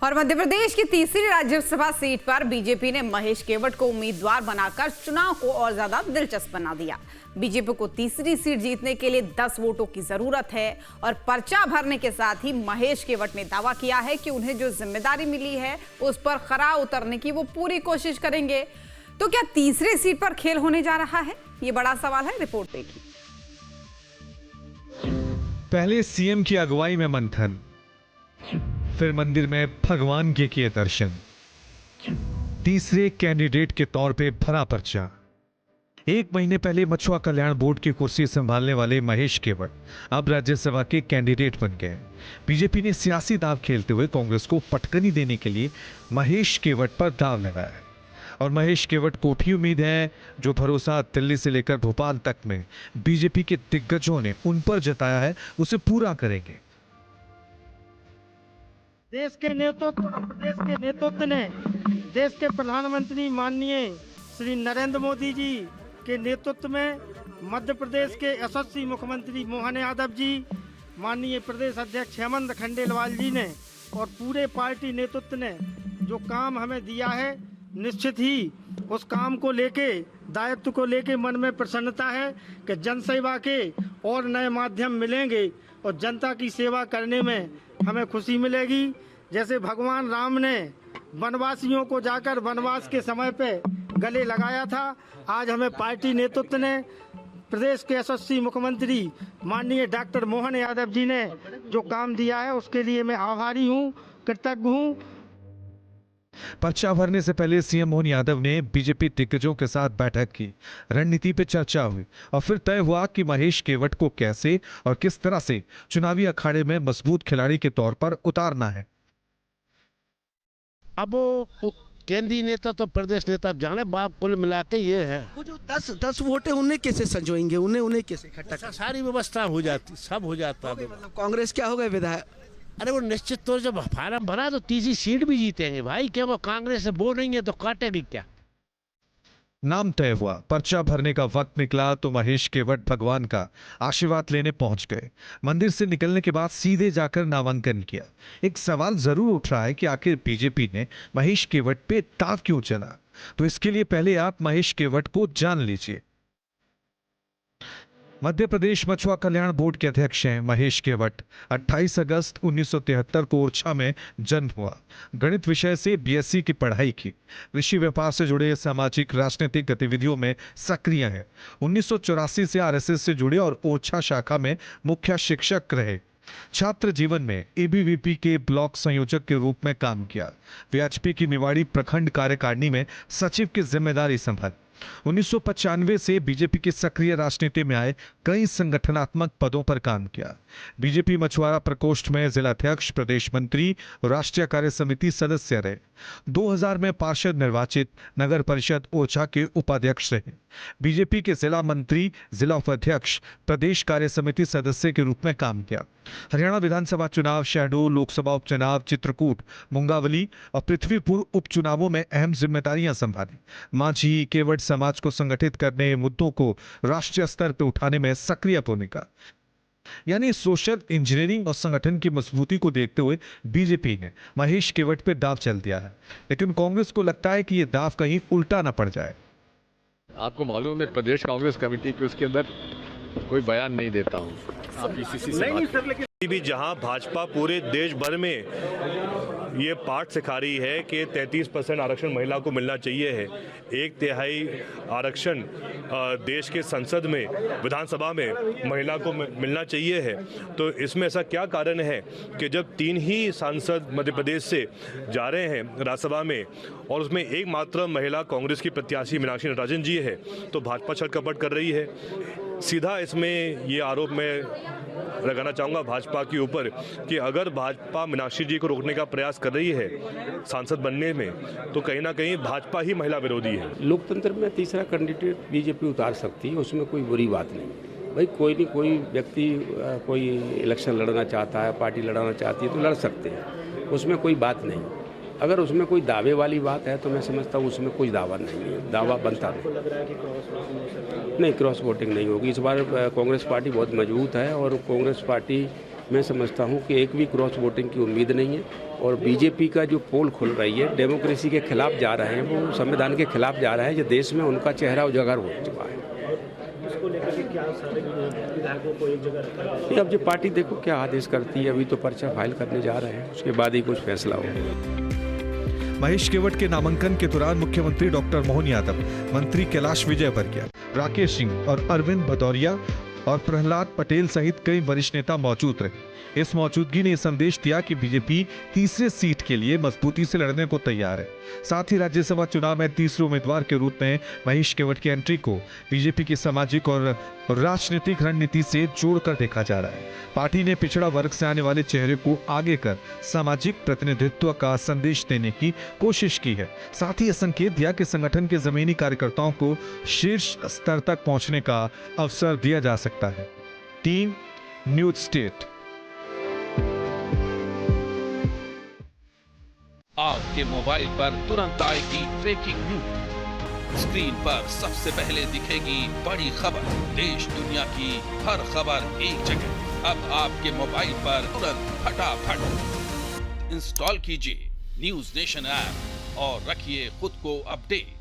और मध्य प्रदेश की तीसरी राज्यसभा सीट पर बीजेपी ने महेश केवट को उम्मीदवार बनाकर चुनाव को और ज्यादा दिलचस्प बना दिया। बीजेपी को तीसरी सीट जीतने के लिए 10 वोटों की जरूरत है और पर्चा भरने के साथ ही महेश केवट ने दावा किया है कि उन्हें जो जिम्मेदारी मिली है उस पर खरा उतरने की वो पूरी कोशिश करेंगे। तो क्या तीसरी सीट पर खेल होने जा रहा है, ये बड़ा सवाल है। रिपोर्ट देखिए। पहले सीएम की अगुवाई में मंथन, फिर मंदिर में भगवान के किए दर्शन, तीसरे कैंडिडेट के तौर पे भरा पर्चा। 1 महीने पहले मछुआ कल्याण बोर्ड की कुर्सी संभालने वाले महेश केवट अब राज्यसभा के कैंडिडेट बन गए। बीजेपी ने सियासी दांव खेलते हुए कांग्रेस को पटकनी देने के लिए महेश केवट पर दांव लगाया है और महेश केवट को भी उम्मीद है जो भरोसा दिल्ली से लेकर भोपाल तक में बीजेपी के दिग्गजों ने उन पर जताया है उसे पूरा करेंगे। देश के नेतृत्व ने देश के प्रधानमंत्री माननीय श्री नरेंद्र मोदी जी के नेतृत्व में मध्य प्रदेश के यशस्वी मुख्यमंत्री मोहन यादव जी, माननीय प्रदेश अध्यक्ष हेमंत खंडेलवाल जी ने और पूरे पार्टी नेतृत्व ने जो काम हमें दिया है, निश्चित ही उस काम को लेके, दायित्व को लेके मन में प्रसन्नता है कि जनसेवा के और नए माध्यम मिलेंगे और जनता की सेवा करने में हमें खुशी मिलेगी। जैसे भगवान राम ने वनवासियों को जाकर वनवास के समय पे गले लगाया था, आज हमें पार्टी नेतृत्व ने, प्रदेश के यशस्वी मुख्यमंत्री माननीय डॉक्टर मोहन यादव जी ने जो काम दिया है उसके लिए मैं आभारी हूँ, कृतज्ञ हूँ। पर्चा भरने से पहले सीएम मोहन यादव ने बीजेपी दिग्गजों के साथ बैठक की, रणनीति पे चर्चा हुई और फिर तय हुआ कि महेश केवट को कैसे और किस तरह से चुनावी अखाड़े में मजबूत खिलाड़ी के तौर पर उतारना है। अब केंद्रीय नेता तो प्रदेश नेता अब जाने, बाप कुल मिला के ये है। वो जो 10 वोट है उन्हें कैसे संजोएंगे, उन्हें कैसे इकट्ठा करेंगे? सारी व्यवस्था हो जाती, सब हो जाता है। मतलब कांग्रेस क्या हो गए विधायक? अरे वो निश्चित तौर से फार्म भरा तो तीसरी सीट भी जीतेंगे भाई, क्या वो कांग्रेस से बोल रही है तो काटेगी क्या। नाम तय हुआ, पर्चा भरने का वक्त निकला तो महेश केवट भगवान का आशीर्वाद लेने पहुंच गए। मंदिर से निकलने के बाद सीधे जाकर नामांकन किया। एक सवाल जरूर उठ रहा है कि आखिर बीजेपी ने महेश केवट पे दांव क्यों चला, तो इसके लिए पहले आप महेश केवट को जान लीजिए। मध्य प्रदेश मछुआ कल्याण बोर्ड के अध्यक्ष हैं महेश केवट। 28 अगस्त 1973 को ओरछा में जन्म हुआ। गणित विषय से बीएससी की पढ़ाई की। कृषि व्यापार से जुड़े सामाजिक राजनीतिक गतिविधियों में सक्रिय हैं। 1984 से आरएसएस से जुड़े और ओरछा शाखा में मुख्य शिक्षक रहे। छात्र जीवन में एबीवीपी के ब्लॉक संयोजक के रूप में काम किया। वीएचपी की निवाड़ी प्रखंड कार्यकारिणी में सचिव की जिम्मेदारी संभाली। 1995 से बीजेपी की सक्रिय राजनीति में आए, कई संगठनात्मक पदों पर काम किया। बीजेपी मछुआरा प्रकोष्ठ में जिलाध्यक्ष, प्रदेश मंत्री, राष्ट्रीय कार्य समिति सदस्य रहे। 2000 में पार्षद निर्वाचित, नगर परिषद ओरछा के उपाध्यक्ष रहे। बीजेपी के जिला मंत्री, जिला उपाध्यक्ष, प्रदेश कार्य समिति सदस्य के रूप में काम किया। हरियाणा विधानसभा चुनाव, शहडोल लोकसभा उपचुनाव, चित्रकूट, मुंगावली और पृथ्वीपुर उपचुनावों में अहम जिम्मेदारियां संभाली। मांझी केवट समाज को संगठित करने, मुद्दों को राष्ट्रीय स्तर पर उठाने में सक्रिय भूमिका। यानी सोशल इंजीनियरिंग और संगठन की मजबूती को देखते हुए बीजेपी ने महेश केवट पे दांव चल दिया है, लेकिन कांग्रेस को लगता है कि यह दांव कहीं उल्टा ना पड़ जाए। आपको मालूम है प्रदेश कांग्रेस कमेटी के उसके अंदर कोई बयान नहीं देता हूँ। आप पीसीसी से बात भी जहां भाजपा पूरे देश भर में ये पाठ सिखा रही है कि 33% आरक्षण महिला को मिलना चाहिए है, 1/3 आरक्षण देश के संसद में, विधानसभा में महिला को मिलना चाहिए है, तो इसमें ऐसा क्या कारण है कि जब 3 ही सांसद मध्य प्रदेश से जा रहे हैं राज्यसभा में और उसमें एकमात्र महिला कांग्रेस की प्रत्याशी मीनाक्षी नटराजन जी है, तो भाजपा छल कपट कर रही है। सीधा इसमें ये आरोप मैं लगाना चाहूँगा भाजपा के ऊपर कि अगर भाजपा मीनाक्षी जी को रोकने का प्रयास कर रही है सांसद बनने में, तो कहीं ना कहीं भाजपा ही महिला विरोधी है। लोकतंत्र में तीसरा कैंडिडेट बीजेपी उतार सकती है, उसमें कोई बुरी बात नहीं। भाई कोई व्यक्ति कोई इलेक्शन लड़ना चाहता है, पार्टी लड़ाना चाहती है तो लड़ सकते हैं, उसमें कोई बात नहीं। अगर उसमें कोई दावे वाली बात है तो मैं समझता हूँ उसमें कोई दावा नहीं है, दावा बनता नहीं, क्रॉस वोटिंग नहीं होगी। इस बार कांग्रेस पार्टी बहुत मजबूत है और कांग्रेस पार्टी मैं समझता हूं कि एक भी क्रॉस वोटिंग की उम्मीद नहीं है। और बीजेपी का जो पोल खुल रही है, डेमोक्रेसी के खिलाफ जा रहे हैं, वो संविधान के खिलाफ जा रहा है, जो देश में उनका चेहरा उजागर हो चुका है। इसको लेकर के क्या सारे विधायकों को एक जगह रखा है? अब जो पार्टी देखो क्या आदेश करती है, अभी तो पर्चा फाइल करने जा रहे हैं, उसके बाद ही कुछ फैसला होगा। महेश केवट के नामांकन के दौरान मुख्यमंत्री डॉक्टर मोहन यादव, मंत्री कैलाश विजयवर्गीय, राकेश सिंह और अरविंद भदौरिया और प्रहलाद पटेल सहित कई वरिष्ठ नेता मौजूद रहे। इस मौजूदगी ने संदेश दिया कि बीजेपी तीसरे सीट के लिए मजबूती से लड़ने को तैयार है। साथ ही राज्यसभा चुनाव में तीसरे उम्मीदवार के रूप में महेश केवट की एंट्री को बीजेपी की सामाजिक और राजनीतिक रणनीति से जोड़कर देखा जा रहा है। पार्टी ने पिछड़ा वर्ग से आने वाले चेहरे को आगे कर सामाजिक प्रतिनिधित्व का संदेश देने की कोशिश की है। साथ ही यह संकेत दिया कि संगठन के जमीनी कार्यकर्ताओं को शीर्ष स्तर तक पहुंचने का अवसर दिया जा सकता है। Team news state. आपके मोबाइल पर तुरंत आएगी ब्रेकिंग न्यूज। स्क्रीन पर सबसे पहले दिखेगी बड़ी खबर। देश दुनिया की हर खबर एक जगह। अब आपके मोबाइल पर तुरंत फटाफट इंस्टॉल कीजिए न्यूज नेशन ऐप और रखिए खुद को अपडेट।